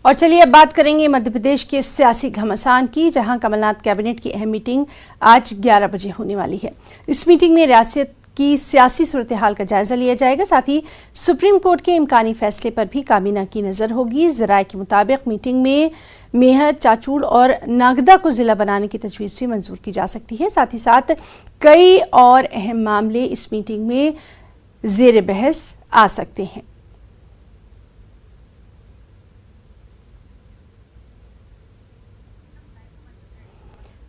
और चलिए अब बात करेंगे मध्य प्रदेश के सियासी घमासान की, जहां कमलनाथ कैबिनेट की अहम मीटिंग आज 11 बजे होने वाली है। इस मीटिंग में रियासत की सियासी सूरत हाल का जायजा लिया जाएगा। साथ ही सुप्रीम कोर्ट के इम्कानी फैसले पर भी काबीना की नजर होगी। जराये के मुताबिक मीटिंग में मेहर, चाचूड़ और नागदा को जिला बनाने की तजवीज़ भी मंजूर की जा सकती है। साथ ही साथ कई और अहम मामले इस मीटिंग में ज़ेर बहस आ सकते हैं।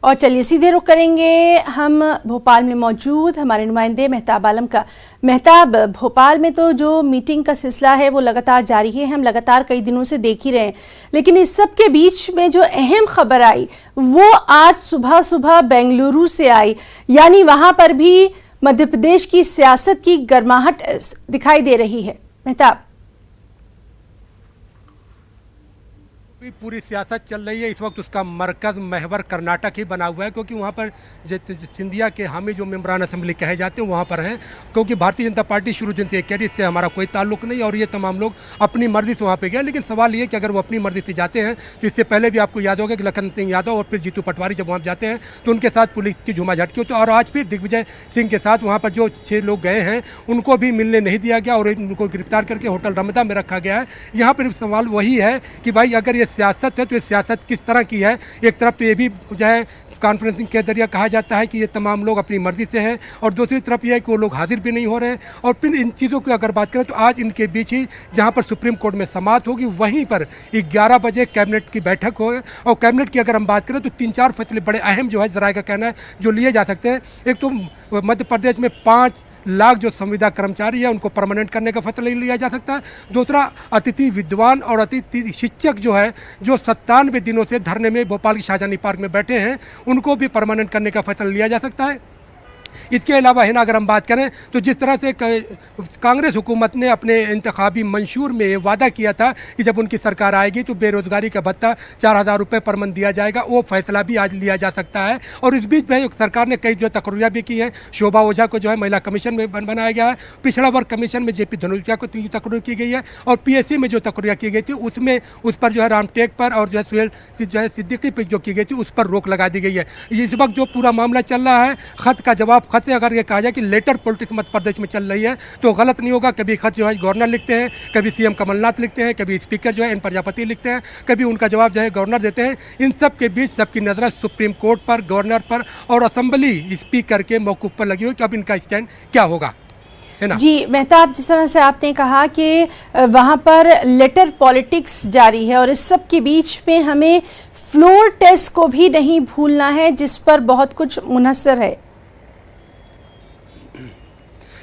और चलिए सीधे रुख करेंगे हम भोपाल में मौजूद हमारे नुमाइंदे मेहताब आलम का। मेहताब, भोपाल में तो जो मीटिंग का सिलसिला है वो लगातार जारी है, हम लगातार कई दिनों से देख ही रहे हैं, लेकिन इस सब के बीच में जो अहम खबर आई वो आज सुबह सुबह बेंगलुरु से आई, यानी वहां पर भी मध्य प्रदेश की सियासत की गर्माहट दिखाई दे रही है। मेहताब, पूरी सियासत चल रही है इस वक्त, उसका मरकज़ महवर कर्नाटक ही बना हुआ है, क्योंकि वहाँ पर सिंधिया के हामी जो मेम्बरान असेंबली कहे जाते हैं वहाँ पर हैं, क्योंकि भारतीय जनता पार्टी शुरू दिन से कह रही इससे हमारा कोई ताल्लुक नहीं, और ये तमाम लोग अपनी मर्जी से वहाँ पे गए। लेकिन सवाल ये कि अगर वो अपनी मर्जी से जाते हैं तो इससे पहले भी आपको याद होगा कि लखन सिंह यादव और फिर जीतू पटवारी जब वहाँ जाते हैं तो उनके साथ पुलिस की झूमा झटकी होती है, और आज फिर दिग्विजय सिंह के साथ वहाँ पर जो 6 लोग गए हैं उनको भी मिलने नहीं दिया गया और उनको गिरफ्तार करके होटल रमदा में रखा गया है। यहाँ पर सवाल वही है कि भाई अगर ये सियासत है तो सियासत किस तरह की है। एक तरफ तो ये भी जो है कॉन्फ्रेंसिंग के जरिए कहा जाता है कि ये तमाम लोग अपनी मर्जी से हैं, और दूसरी तरफ ये है कि वो लोग हाजिर भी नहीं हो रहे हैं। और फिर इन चीज़ों की अगर बात करें तो आज इनके बीच ही जहां पर सुप्रीम कोर्ट में समाअत होगी वहीं पर 11 बजे कैबिनेट की बैठक हो, और कैबिनेट की अगर हम बात करें तो 3-4 फैसले बड़े अहम जो है जराये का कहना है जो लिए जा सकते हैं। एक तो मध्य प्रदेश में 5 लाख जो संविदा कर्मचारी है उनको परमानेंट करने का फैसला लिया जा सकता है। दूसरा, अतिथि विद्वान और अतिथि शिक्षक जो है जो 97 दिनों से धरने में भोपाल की शाहजहानी पार्क में बैठे हैं उनको भी परमानेंट करने का फैसला लिया जा सकता है। इसके अलावा है ना, अगर हम बात करें तो जिस तरह से कांग्रेस हुकूमत ने अपने इंतखाबी मंशूर में वादा किया था कि जब उनकी सरकार आएगी तो बेरोजगारी का भत्ता 4000 रुपये पर मंथ दिया जाएगा, वो फैसला भी आज लिया जा सकता है। और इस बीच में सरकार ने कई जो तकरीरें भी की हैं। शोभा ओझा को जो है महिला कमीशन में बनाया गया है, पिछड़ा वर्ग कमीशन में जेपी धनोजिया को तकरीर की गई है, और PSC में जो तकरीर की गई थी उसमें उस पर जो है रामटेक पर और जो है सुहेल जो है सिद्दीकी पर जो की गई थी उस पर रोक लगा दी गई है। इस वक्त जो पूरा मामला चल रहा है, खत का जवाब खत से अगर ये कहा जाए कि लेटर पॉलिटिक्स मध्य प्रदेश में चल रही है तो गलत नहीं होगा। कभी खत जो है गवर्नर लिखते हैं, कभी CM कमलनाथ लिखते हैं, कभी स्पीकर जो है N प्रजापति लिखते हैं, कभी उनका जवाब जो है गवर्नर देते हैं। इन सब के बीच सबकी नजर सुप्रीम कोर्ट पर, गवर्नर पर और असेंबली स्पीकर के मौकूफ पर लगी हुई कि अब इनका स्टैंड क्या होगा, है ना। जी मेहताब, जिस तरह से आपने कहा कि वहां पर लेटर पॉलिटिक्स जारी है और इस सब के बीच में हमें फ्लोर टेस्ट को भी नहीं भूलना है जिस पर बहुत कुछ मुनहसर है।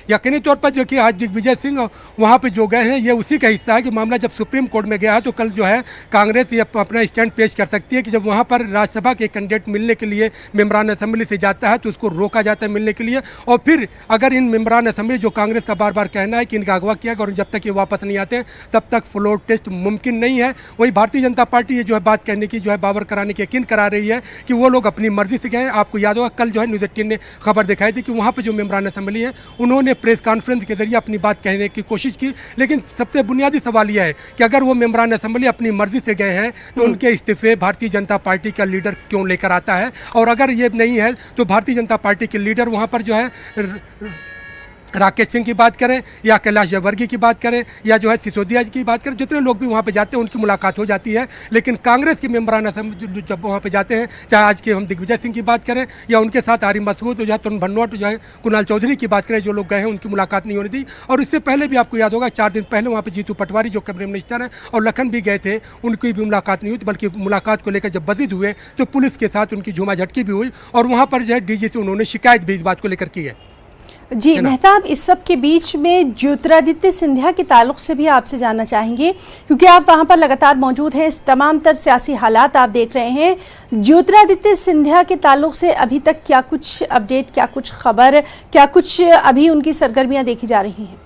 यकीनी तौर पर जो कि आज दिग्विजय सिंह वहाँ पे जो गए हैं ये उसी का हिस्सा है कि मामला जब सुप्रीम कोर्ट में गया है तो कल जो है कांग्रेस ये अपना स्टैंड पेश कर सकती है कि जब वहाँ पर राज्यसभा के कैंडिडेट मिलने के लिए मेम्बरान असेंबली से जाता है तो उसको रोका जाता है मिलने के लिए, और फिर अगर इन मेम्बरान असेंबली जो कांग्रेस का बार बार कहना है कि इनका अगवा किया और जब तक ये वापस नहीं आते तब तक फ्लोर टेस्ट मुमकिन नहीं है। वही भारतीय जनता पार्टी ये जो है बात कहने की जो है बावर कराने की यकीन करा रही है कि वो लोग अपनी मर्जी से गए। आपको याद होगा कल जो है न्यूज़ 18 ने खबर दिखाई थी कि वहाँ पर जो मेम्बरान असेंबली है उन्होंने प्रेस कॉन्फ्रेंस के जरिए अपनी बात कहने की कोशिश की, लेकिन सबसे बुनियादी सवाल यह है कि अगर वो मेम्बरान असेंबली अपनी मर्जी से गए हैं तो उनके इस्तीफे भारतीय जनता पार्टी का लीडर क्यों लेकर आता है, और अगर ये नहीं है तो भारतीय जनता पार्टी के लीडर वहां पर जो है राकेश सिंह की बात करें या कैलाश जयवर्गीय की बात करें या जो है सिसोदिया की बात करें, जितने लोग भी वहाँ पे जाते हैं उनकी मुलाकात हो जाती है। लेकिन कांग्रेस के मेम्बरान असेंबली जब वहाँ पे जाते हैं, चाहे आज के हम दिग्विजय सिंह की बात करें या उनके साथ आरिफ मसूद जो है तरुण भनोट जो है कुणाल चौधरी की बात करें, जो लोग गए हैं उनकी मुलाकात नहीं होनी थी। और इससे पहले भी आपको याद होगा 4 दिन पहले वहाँ पर जीतू पटवारी जो कैबिनेट मिनिस्टर हैं और लखन भी गए थे, उनकी भी मुलाकात नहीं हुई, बल्कि मुलाकात को लेकर जब बजिद हुए तो पुलिस के साथ उनकी झूमा झटकी भी हुई और वहाँ पर जो है DG से उन्होंने शिकायत भी इस बात को लेकर की है। जी मेहताब, इस सब के बीच में ज्योतिरादित्य सिंधिया के ताल्लुक से भी आपसे जानना चाहेंगे, क्योंकि आप वहां पर लगातार मौजूद हैं, इस तमाम तर सियासी हालात आप देख रहे हैं। ज्योतिरादित्य सिंधिया के ताल्लुक से अभी तक क्या कुछ अपडेट, क्या कुछ खबर, क्या कुछ अभी उनकी सरगर्मियां देखी जा रही हैं?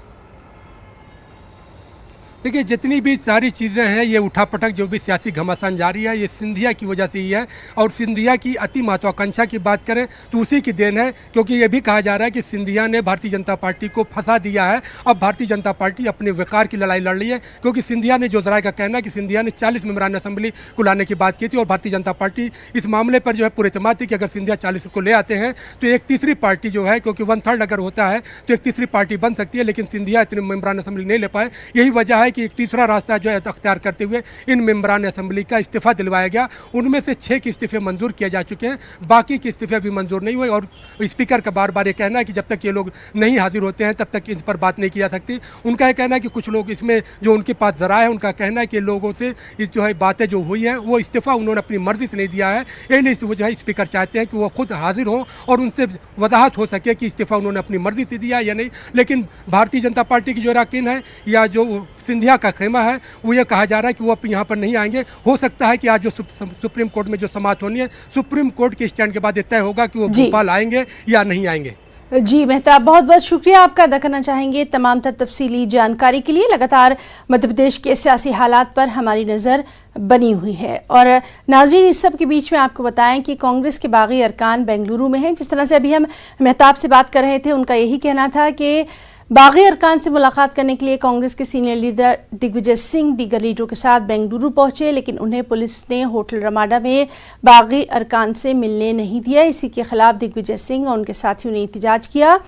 देखिए, जितनी भी सारी चीज़ें हैं, ये उठापटक जो भी सियासी घमासान जारी है, ये सिंधिया की वजह से ही है। और सिंधिया की अति महत्वाकांक्षा की बात करें तो उसी की देन है, क्योंकि ये भी कहा जा रहा है कि सिंधिया ने भारतीय जनता पार्टी को फंसा दिया है। अब भारतीय जनता पार्टी अपने विकार की लड़ाई लड़ रही है, क्योंकि सिंधिया ने, जो जराए का कहना है कि सिंधिया ने 40 मेंबरान असेंबली को लाने की बात की थी, और भारतीय जनता पार्टी इस मामले पर जो है पूरे एतमाद थी कि अगर सिंधिया 40 को ले आते हैं तो एक तीसरी पार्टी जो है, क्योंकि 1/3 अगर होता है तो एक तीसरी पार्टी बन सकती है, लेकिन सिंधिया इतने मेंबरान असेंबली नहीं ले पाए। यही वजह है कि एक तीसरा रास्ता जो है अख्तियार करते हुए इन मेंबरान असेंबली का इस्तीफा दिलवाया गया। उनमें से 6 के इस्तीफे मंजूर किए जा चुके हैं, बाकी के इस्तीफे भी मंजूर नहीं हुए। और स्पीकर का बार बार ये कहना है कि जब तक ये लोग नहीं हाजिर होते हैं तब तक इन पर बात नहीं की जा सकती। उनका ये कहना है कि कुछ लोग इसमें जो उनके पास जरा है, उनका कहना है कि लोगों से इस जो है बातें जो हुई हैं वो इस्तीफा उन्होंने अपनी मर्जी से नहीं दिया है। यही जो है स्पीकर चाहते हैं कि वो खुद हाजिर हों और उनसे वजाहत हो सके कि इस्तीफा उन्होंने अपनी मर्जी से दिया या नहीं। लेकिन भारतीय जनता पार्टी की जो अरकान है या जो सिंधिया का खेमा है, वो ये कहा जा रहा है कि वो अब यहाँ पर नहीं आएंगे। हो सकता है कि आज जो सुप्रीम कोर्ट में जो समाअत होनी है, सुप्रीम कोर्ट के स्टैंड के बाद ये तय होगा कि वो भोपाल आएंगे या नहीं आएंगे। जी मेहताब, बहुत बहुत शुक्रिया आपका अदा करना चाहेंगे तमाम तर तफसीली जानकारी के लिए। लगातार मध्य प्रदेश के सियासी हालात पर हमारी नज़र बनी हुई है। और नाज़रीन, इस सब के बीच में आपको बताएं कि कांग्रेस के बागी अरकान बेंगलुरु में हैं। जिस तरह से अभी हम मेहताब से बात कर रहे थे, उनका यही कहना था कि बागी अरकान से मुलाकात करने के लिए कांग्रेस के सीनियर लीडर दिग्विजय सिंह दीगर लीडरों के साथ बेंगलुरु पहुंचे, लेकिन उन्हें पुलिस ने होटल रमाडा में बागी अरकान से मिलने नहीं दिया। इसी के खिलाफ दिग्विजय सिंह और उनके साथियों ने एहतजाज किया।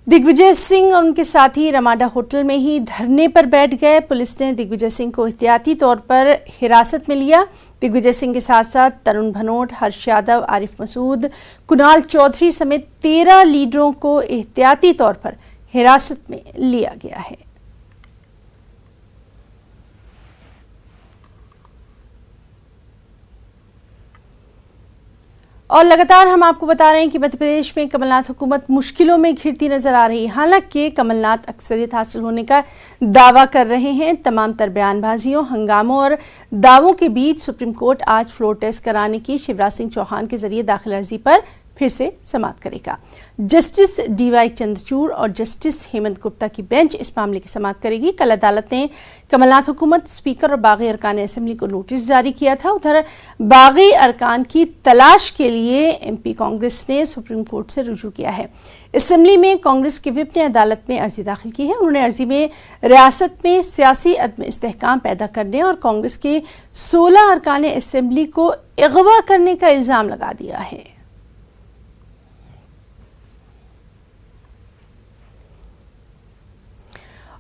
दिग्विजय सिंह और उनके साथी रमाडा होटल में ही धरने पर बैठ गए। पुलिस ने दिग्विजय सिंह को एहतियाती तौर पर हिरासत में लिया। दिग्विजय सिंह के साथ साथ तरुण भनोट, हर्ष यादव, आरिफ मसूद, कुणाल चौधरी समेत 13 लीडरों को एहतियाती तौर पर हिरासत में लिया गया है। और लगातार हम आपको बता रहे हैं कि मध्य प्रदेश में कमलनाथ हुकूमत मुश्किलों में घिरती नजर आ रही है। हालांकि कमलनाथ अक्सरियत हासिल होने का दावा कर रहे हैं। तमाम तर बयानबाजियों, हंगामों और दावों के बीच सुप्रीम कोर्ट आज फ्लोर टेस्ट कराने की शिवराज सिंह चौहान के जरिए दाखिल अर्जी पर फिर से समाअत करेगा। जस्टिस डीवाई चंद्रचूड़ और जस्टिस हेमंत गुप्ता की बेंच इस मामले की समाअत करेगी। कल अदालत ने कमलनाथ हुकूमत, स्पीकर और बागी अरकान असेंबली को नोटिस जारी किया था। उधर बागी अरकान की तलाश के लिए एमपी कांग्रेस ने सुप्रीम कोर्ट से रुजू किया है। असेंबली में कांग्रेस के विप ने अदालत में अर्जी दाखिल की है। उन्होंने अर्जी में रियासत में सियासी अदम इस्तेहकाम पैदा करने और कांग्रेस के 16 अरकान असेंबली को अगवा करने का इल्जाम लगा दिया है।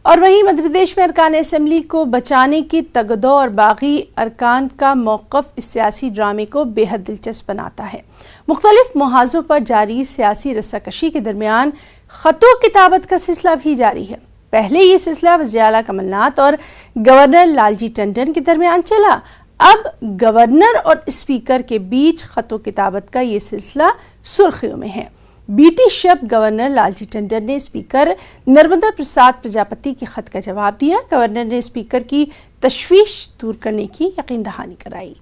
और वहीं मध्य प्रदेश में अरकान असेंबली को बचाने की तगदो और बागी अरकान का मौक़िफ़ इस सियासी ड्रामे को बेहद दिलचस्प बनाता है। मुख्तलिफ मुहाज़ों पर जारी सियासी रस्साकशी के दरमियान ख़तों किताबत का सिलसिला भी जारी है। पहले ये सिलसिला वज़ीर आला कमलनाथ और गवर्नर लालजी टंडन के दरमियान चला। अब गवर्नर और स्पीकर के बीच ख़तों किताबत का ये सिलसिला सुर्खियों में है। बीती शब गवर्नर लालजी टंडन ने स्पीकर नर्मदा प्रसाद प्रजापति के खत का जवाब दिया। गवर्नर ने स्पीकर की तशवीश दूर करने की यकीन दहानी कराई।